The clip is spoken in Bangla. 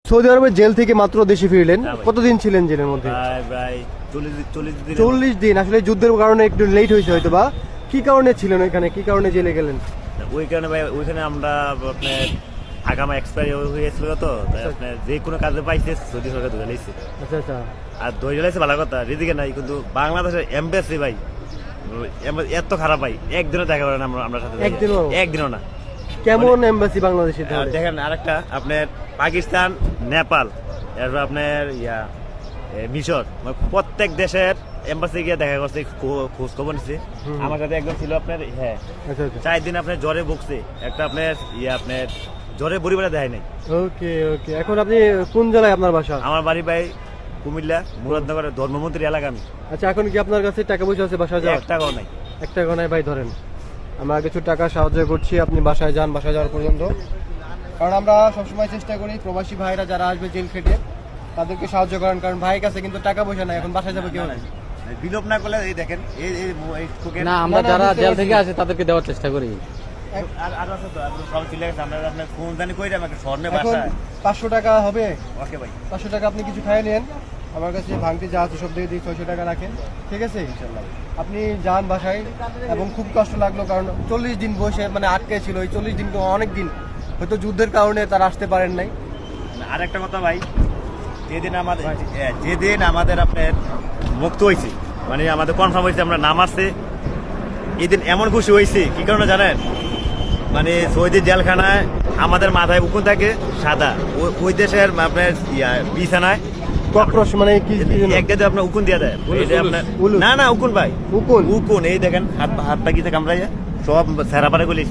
সৌদি আরবের জেল থেকে মাত্র দেশে ফিরলেন, কতদিন ছিলেন জেলের মধ্যে? প্রায় 40 দিন। 40 দিন। আসলে যুদ্ধের কারণে একটু লেট হয়েছে হয়তো বা। কি কারণে ছিলেন ওইখানে, কি কারণে জেলে গেলেন? ওই কারণে ভাই ওইখানে আমরা আপনার আগামা এক্সপায়ারি হয়ে গেছিল তো, তাই আপনার যে কোনো কাজে পাইছে সৌদি সরকার ধরে লাইছে। আচ্ছা আচ্ছা। আর ধরে লাইছে ভালো কথা, রিদিকে নাই, কিন্তু বাংলাদেশের এমবেসি ভাই এত খারাপ ভাই, একদিনও দেখা করেন আমরা সাথে, একদিনও না। কেমন এমবাসি বাংলাদেশে? আর দেখেন আরেকটা আপনার পাকিস্তান, নেপাল, এরপর আপনার মিশর, প্রত্যেক দেশের এম্বাসি গিয়ে দেখা করছে, খোঁজ খবর নিচ্ছে। আমার সাথে একজন ছিল আপনার, হ্যাঁ 4 দিন আপনার জ্বরে ভুগছে, একটা আপনার আপনার জ্বরে বড়ি বেড়া দেয় নাই। ওকে ওকে। এখন আপনি কোন জেলায় আপনার বাসা? আমার বাড়ি ভাই কুমিল্লা মুরাদনগরের ধর্মমন্ত্রী এলাকা আমি। আচ্ছা, এখন কি আপনার কাছে টাকা পয়সা আছে বাসা যাওয়ার? 1 টাকাও নাই। 1 টাকা নাই ভাই, ধরেন আমরা কিছু টাকা সাহায্য করছি, আপনি বাসায় যান, বাসায় যাওয়ার পর্যন্ত। কারণ আমরা সবসময় চেষ্টা করি প্রবাসী ভাইরা যারা আসবে জেল খেটে তাদেরকে সাহায্য করেন, কারণ ভাইয়ের কাছে কিন্তু টাকা পয়সা নাই, এখন বাসায় যাবে কেউ নাই। বিলোপ না করলে এই দেখেন না, আমরা যারা জেল থেকে আসে তাদেরকে দেওয়ার চেষ্টা করি। আর আছে তো সব চলে গেছে, আমরা আপনার ফোন জানি কইরা আমাকে স্বর্ণে এখন বাসায় 500 টাকা হবে। ওকে ভাই, 500 টাকা আপনি কিছু খাইয়ে নেন, আমার কাছে ভাঙতি যা আছে সব দিয়ে দিই, 600 টাকা রাখেন, ঠিক আছে? ইনশাল্লাহ আপনি যান বাসায়। এবং খুব কষ্ট লাগলো, কারণ 40 দিন বসে মানে আটকে ছিল, এই 40 দিন তো অনেক দিন, হয়তো যুদ্ধের কারণে তারা আসতে পারেন নাই। আর একটা কথা ভাই, যেদিন আমাদের আপনার মুক্ত হয়েছে, মানে আমাদের কনফার্ম হয়েছে আমরা নাম আসছে, এই দিন এমন খুশি হয়েছে কি কারণে জানেন? মানে সৌদি জেলখানায় আমাদের মাথায় উকুন থাকে সাদা, ওই দেশের আপনার বিছানায় কক্রোশ মানে কি একটাতে আপনার উকুন দিয়ে দেয়। আপনার না উকুন ভাই, উকুন এই দেখেন হাত পা গিয়ে কামড়াইয়া সব সেরা পারে গুলি।